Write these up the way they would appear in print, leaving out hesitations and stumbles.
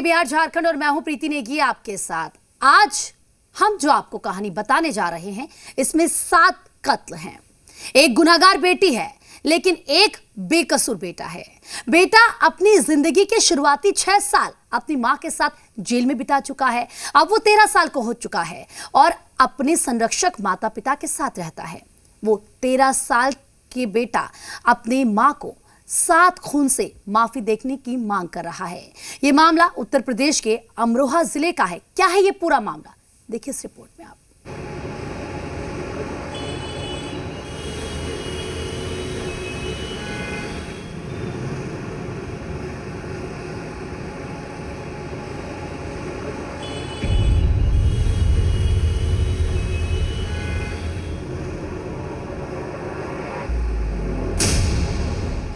बिहार झारखंड और मैं हूं प्रीति नेगी आपके साथ। आज हम जो आपको कहानी बताने जा रहे हैं इसमें 7 कत्ल हैं। एक गुनहगार बेटी है लेकिन एक बेकसूर बेटा है। बेटा अपनी जिंदगी के शुरुआती 6 साल अपनी मां के साथ जेल में बिता चुका है। अब वो 13 साल का हो चुका है और अपने संरक्षक माता पिता के साथ रहता है। वो 13 साल के बेटा अपनी मां को 7 खून से माफी देखने की मांग कर रहा है। यह मामला उत्तर प्रदेश के अमरोहा जिले का है। क्या है ये पूरा मामला, देखिए इस रिपोर्ट में आप।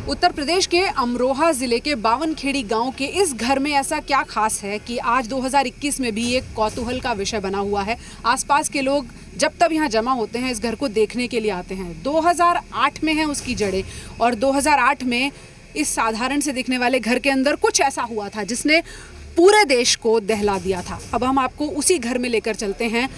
उत्तर प्रदेश के अमरोहा जिले के बावनखेड़ी गांव के इस घर में ऐसा क्या खास है कि आज 2021 में भी एक कौतूहल का विषय बना हुआ है। आसपास के लोग जब तब यहाँ जमा होते हैं, इस घर को देखने के लिए आते हैं। 2008 में है उसकी जड़ें और 2008 में इस साधारण से दिखने वाले घर के अंदर कुछ ऐसा हुआ था जिसने पूरे देश को दहला दिया था। अब हम आपको उसी घर में लेकर चलते हैं।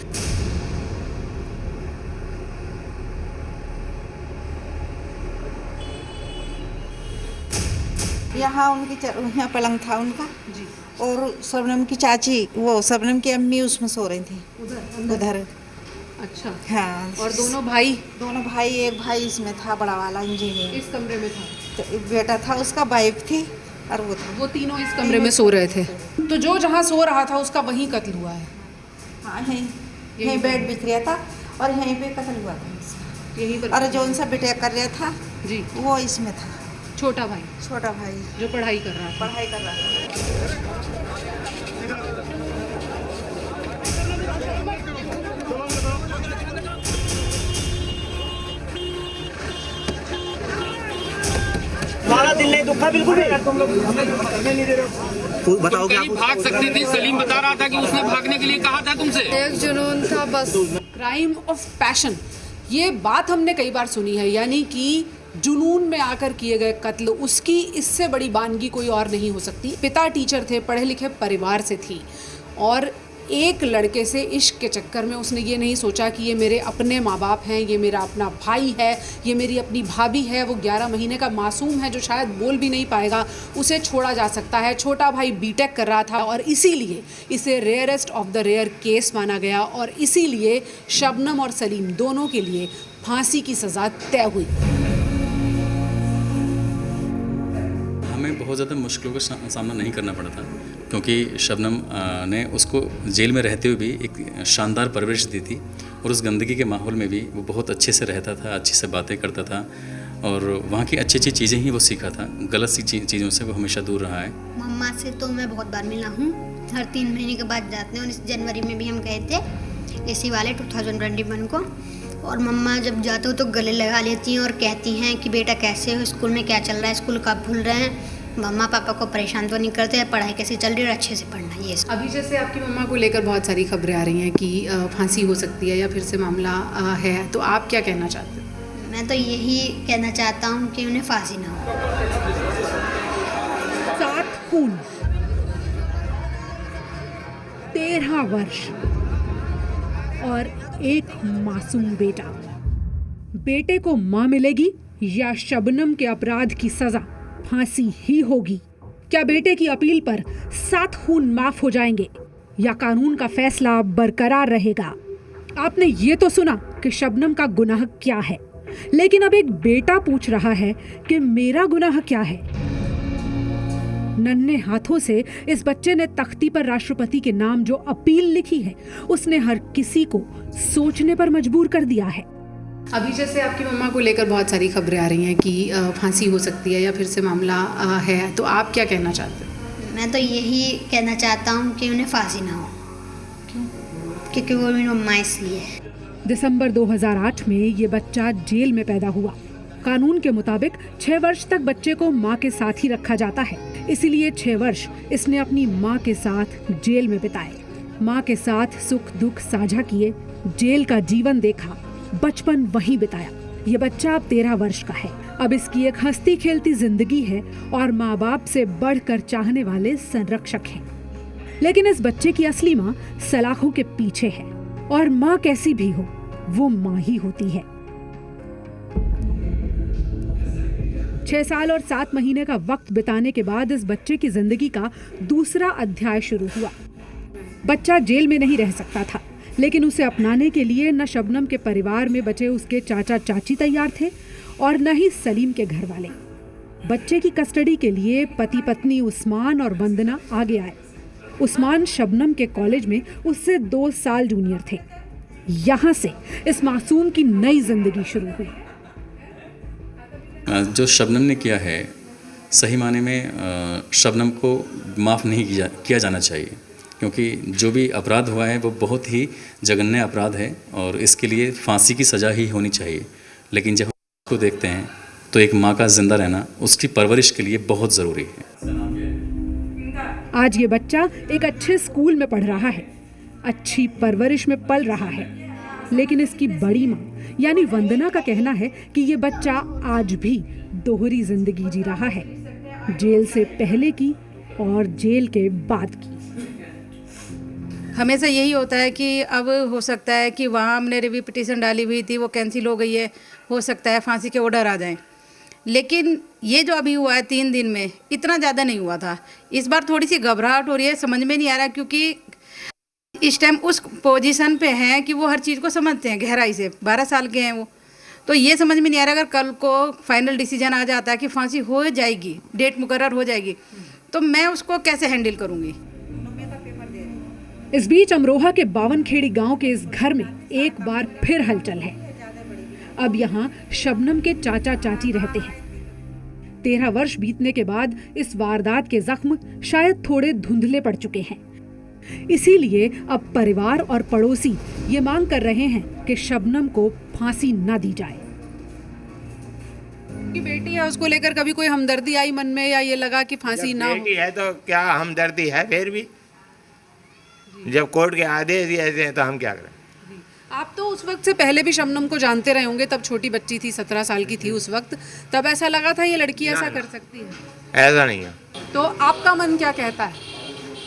यहाँ उनकी यहाँ पलंग था उनका जी। और शबनम की चाची, वो शबनम की अम्मी उसमें सो रही थी उधर। अच्छा हाँ। और दोनों भाई एक भाई इसमें था, बड़ा वाला इंजीनियर इस कमरे में था। तो एक बेटा था उसका, वाइफ थी और वो था। वो तीनों इस कमरे में सो रहे थे। तो जो जहाँ सो रहा था उसका वहीं कत्ल हुआ है। हाँ, यहीं बेड बिछ रहा था और यहीं पे कत्ल हुआ था इसका। यहीं पर। और जो उनसा बेटा कर रहा था जी, वो इसमें था। छोटा भाई जो पढ़ाई कर रहा था। हमारा दिल नहीं दुखा बिल्कुल भी। बताओ कहीं भाग सकती थी। सलीम बता रहा था कि उसने भागने के लिए कहा था तुमसे। एक जुनून था बस। क्राइम ऑफ पैशन, ये बात हमने कई बार सुनी है, यानी कि जुनून में आकर किए गए कत्ल, उसकी इससे बड़ी वानगी कोई और नहीं हो सकती। पिता टीचर थे, पढ़े लिखे परिवार से थी और एक लड़के से इश्क के चक्कर में उसने ये नहीं सोचा कि ये मेरे अपने माँ बाप हैं, ये मेरा अपना भाई है, ये मेरी अपनी भाभी है। वो 11 महीने का मासूम है जो शायद बोल भी नहीं पाएगा, उसे छोड़ा जा सकता है। छोटा भाई बीटेक कर रहा था और इसीलिए इसे rarest of the rare case माना गया और इसीलिए शबनम और सलीम दोनों के लिए फांसी की सज़ा तय हुई। हमें बहुत ज़्यादा मुश्किलों का सामना नहीं करना पड़ा था क्योंकि शबनम ने उसको जेल में रहते हुए भी एक शानदार परवरिश दी थी और उस गंदगी के माहौल में भी वो बहुत अच्छे से रहता था, अच्छे से बातें करता था और वहाँ की अच्छी अच्छी चीज़ें ही वो सीखा था। गलत सी चीज़ों से वो हमेशा दूर रहा है। मम्मा से तो मैं बहुत बार मिला हूँ, हर 3 महीने के बाद जाते हैं। और इस जनवरी में भी हम गए थे इसी वाले 2021 को। और मम्मा जब जाते हो तो गले लगा लेती हैं और कहती हैं कि बेटा कैसे हो, स्कूल में क्या चल रहा है, स्कूल कब भूल रहे हैं। मम्मा पापा को परेशान तो नहीं करते हैं, पढ़ाई कैसी चल रही है और अच्छे से पढ़ना। ये अभी जैसे आपकी मम्मा को लेकर बहुत सारी खबरें आ रही हैं कि फांसी हो सकती है या फिर से मामला है, तो आप क्या कहना चाहते हैं? मैं तो यही कहना चाहता हूँ कि उन्हें फांसी ना हो। 7 खून, 13 वर्ष और एक मासूम बेटा। बेटे को मां मिलेगी या शबनम के अपराध की सजा फांसी ही होगी? क्या बेटे की अपील पर 7 खून माफ हो जाएंगे या कानून का फैसला बरकरार रहेगा? आपने ये तो सुना कि शबनम का गुनाह क्या है, लेकिन अब एक बेटा पूछ रहा है कि मेरा गुनाह क्या है। नन्हे हाथों से इस बच्चे ने तख्ती पर राष्ट्रपति के नाम जो अपील लिखी है, उसने हर किसी को सोचने पर मजबूर कर दिया है। अभी जैसे आपकी मम्मा को लेकर बहुत सारी खबरें आ रही हैं कि फांसी हो सकती है या फिर से मामला है, तो आप क्या कहना चाहते हैं? मैं तो यही कहना चाहता हूँ कि उन्हें फांसी ना हो। क्योंकि वो मेरी मम्मा इसलिए है। दिसंबर 2008 में ये बच्चा जेल में पैदा हुआ। कानून के मुताबिक 6 वर्ष तक बच्चे को माँ के साथ ही रखा जाता है, इसीलिए 6 वर्ष इसने अपनी माँ के साथ जेल में बिताए। माँ के साथ सुख दुख साझा किए, जेल का जीवन देखा, बचपन वहीं बिताया। ये बच्चा अब 13 वर्ष का है। अब इसकी एक हंसती खेलती जिंदगी है और माँ बाप से बढ़कर चाहने वाले संरक्षक हैं। लेकिन इस बच्चे की असली माँ सलाखों के पीछे है, और माँ कैसी भी हो वो माँ ही होती है। 6 साल और 7 महीने का वक्त बिताने के बाद इस बच्चे की जिंदगी का दूसरा अध्याय शुरू हुआ। बच्चा जेल में नहीं रह सकता था, लेकिन उसे अपनाने के लिए न शबनम के परिवार में बचे उसके चाचा चाची तैयार थे और न ही सलीम के घर वाले। बच्चे की कस्टडी के लिए पति पत्नी उस्मान और वंदना आगे आए। उस्मान शबनम के कॉलेज में उससे 2 साल जूनियर थे। यहाँ से इस मासूम की नई जिंदगी शुरू हुई। जो शबनम ने किया है, सही माने में शबनम को माफ़ नहीं किया जाना चाहिए, क्योंकि जो भी अपराध हुआ है वो बहुत ही जघन्य अपराध है और इसके लिए फांसी की सज़ा ही होनी चाहिए। लेकिन जब उसको देखते हैं तो एक माँ का जिंदा रहना उसकी परवरिश के लिए बहुत ज़रूरी है। आज ये बच्चा एक अच्छे स्कूल में पढ़ रहा है, अच्छी परवरिश में पल रहा है, लेकिन इसकी बड़ी माँ यानी वंदना का कहना है कि ये बच्चा आज भी दोहरी जिंदगी जी रहा है, जेल से पहले की और जेल के बाद की। हमेशा यही होता है कि अब हो सकता है कि वहाँ हमने रिव्यू पिटीशन डाली हुई थी वो कैंसिल हो गई है, हो सकता है फांसी के ऑर्डर आ जाएं। लेकिन ये जो अभी हुआ है 3 दिन में, इतना ज़्यादा नहीं हुआ था। इस बार थोड़ी सी घबराहट हो रही है, समझ में नहीं आ रहा, क्योंकि इस टाइम उस पोजीशन पे हैं कि वो हर चीज़ को समझते हैं गहराई से। 12 साल के हैं वो, तो ये समझ में नहीं आ रहा अगर कल को फाइनल डिसीजन आ जाता है कि फांसी हो जाएगी, डेट मुकर्रर हो जाएगी, तो मैं उसको कैसे हैंडल करूँगी। इस बीच अमरोहा के 52 खेड़ी गांव के इस घर में एक बार फिर हलचल है। अब यहाँ शबनम के चाचा चाची रहते हैं। 13 वर्ष बीतने के बाद इस वारदात के जख्म शायद थोड़े धुंधले पड़ चुके हैं। इसीलिए अब परिवार और पड़ोसी ये मांग कर रहे हैं कि शबनम को फांसी न दी जाए। की बेटी है, उसको लेकर कभी कोई हमदर्दी आई मन में, या ये लगा कि फांसी ना हो? बेटी है तो क्या हमदर्दी है, फिर भी जब कोर्ट के आदेश ही ऐसे हैं तो हम क्या करें। आप तो उस वक्त से पहले भी शबनम को जानते रहे होंगे, तब छोटी बच्ची थी, 17 साल की थी उस वक्त, तब ऐसा लगा था ये लड़की ऐसा कर सकती है? ऐसा नहीं है। तो आपका मन क्या कहता है?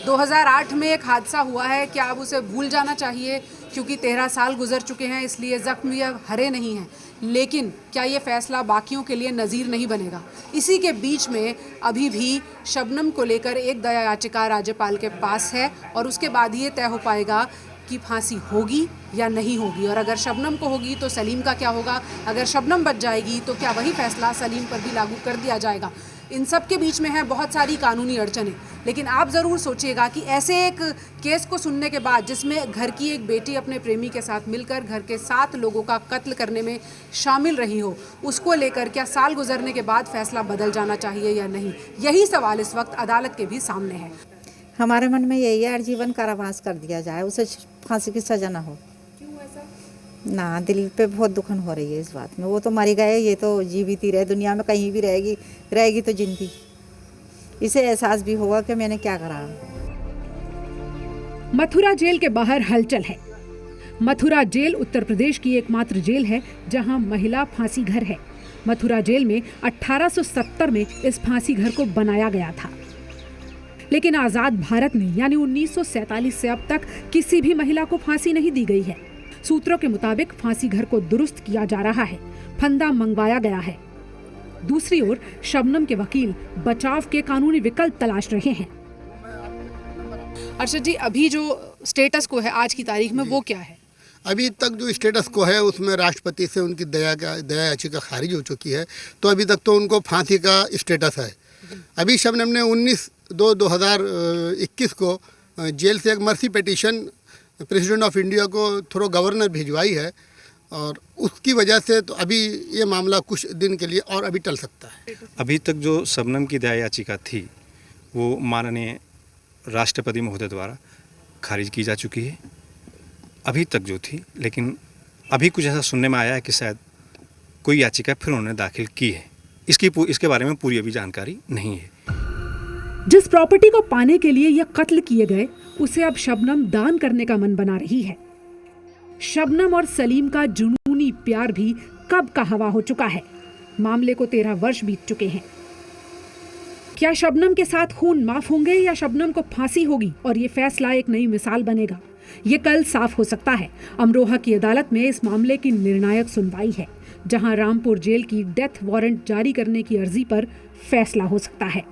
2008 में एक हादसा हुआ है, क्या अब उसे भूल जाना चाहिए? क्योंकि 13 साल गुजर चुके हैं, इसलिए जख्म ये हरे नहीं हैं, लेकिन क्या ये फैसला बाकियों के लिए नज़ीर नहीं बनेगा? इसी के बीच में अभी भी शबनम को लेकर एक दया याचिका राज्यपाल के पास है और उसके बाद ये तय हो पाएगा कि फांसी होगी या नहीं होगी। और अगर शबनम को होगी तो सलीम का क्या होगा? अगर शबनम बच जाएगी तो क्या वही फैसला सलीम पर भी लागू कर दिया जाएगा? इन सब के बीच में है बहुत सारी कानूनी अड़चनें। लेकिन आप ज़रूर सोचिएगा कि ऐसे एक केस को सुनने के बाद, जिसमें घर की एक बेटी अपने प्रेमी के साथ मिलकर घर के 7 लोगों का कत्ल करने में शामिल रही हो, उसको लेकर क्या साल गुजरने के बाद फैसला बदल जाना चाहिए या नहीं? यही सवाल इस वक्त अदालत के भी सामने है। हमारे मन में यही है आजीवन कारावास कर दिया जाए, उसे फांसी की सजा ना हो। ना, दिल पे बहुत दुखन हो रही है इस बात में। वो तो मरी गए, ये तो जीवित ही रहे, दुनिया में कहीं भी रहेगी तो जिंदगी। इसे एहसास भी होगा कि मैंने क्या करा। मथुरा जेल के बाहर हलचल है। मथुरा जेल उत्तर प्रदेश की एकमात्र जेल है जहां महिला फांसी घर है। मथुरा जेल में 1870 में इस फांसी घर को बनाया गया था, लेकिन आजाद भारत में यानी 1947 से अब तक किसी भी महिला को फांसी नहीं दी गई है। सूत्रों के मुताबिक फांसी घर को दुरुस्त किया जा रहा है, फंदा मंगवाया गया है। दूसरी ओर शबनम के वकील बचाव के कानूनी विकल्प तलाश रहे हैं। अर्षद जी, अभी जो स्टेटस को है आज की तारीख में वो क्या है? अभी तक जो स्टेटस को है उसमें राष्ट्रपति से उनकी दया याचिका खारिज हो चुकी है, तो अभी तक तो उनको फांसी का स्टेटस है। अभी शबनम ने 19/2/2021 को जेल से एक mercy petition president of India को थ्रू गवर्नर भिजवाई है, और उसकी वजह से तो अभी ये मामला कुछ दिन के लिए और अभी टल सकता है। अभी तक जो शबनम की दया याचिका थी वो माननीय राष्ट्रपति महोदय द्वारा खारिज की जा चुकी है अभी तक जो थी, लेकिन अभी कुछ ऐसा सुनने में आया है कि शायद कोई याचिका फिर उन्होंने दाखिल की है। इसके बारे में पूरी अभी जानकारी नहीं है। जिस प्रॉपर्टी को पाने के लिए यह कत्ल किए गए, उसे अब शबनम दान करने का मन बना रही है। शबनम और सलीम का जुनूनी प्यार भी कब का हवा हो चुका है। मामले को 13 वर्ष बीत चुके हैं। क्या शबनम के साथ खून माफ होंगे या शबनम को फांसी होगी और ये फैसला एक नई मिसाल बनेगा, ये कल साफ हो सकता है। अमरोहा की अदालत में इस मामले की निर्णायक सुनवाई है, जहां रामपुर जेल की डेथ वारंट जारी करने की अर्जी पर फैसला हो सकता है।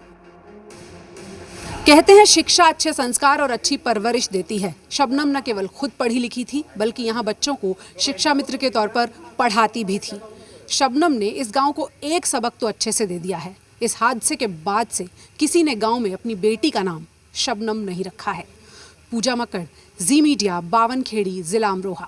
कहते हैं शिक्षा अच्छे संस्कार और अच्छी परवरिश देती है। शबनम न केवल खुद पढ़ी लिखी थी, बल्कि यहाँ बच्चों को शिक्षा मित्र के तौर पर पढ़ाती भी थी। शबनम ने इस गांव को एक सबक तो अच्छे से दे दिया है। इस हादसे के बाद से किसी ने गांव में अपनी बेटी का नाम शबनम नहीं रखा है। पूजा मक्कड़, जी मीडिया, बावनखेड़ी, जिला अमरोहा।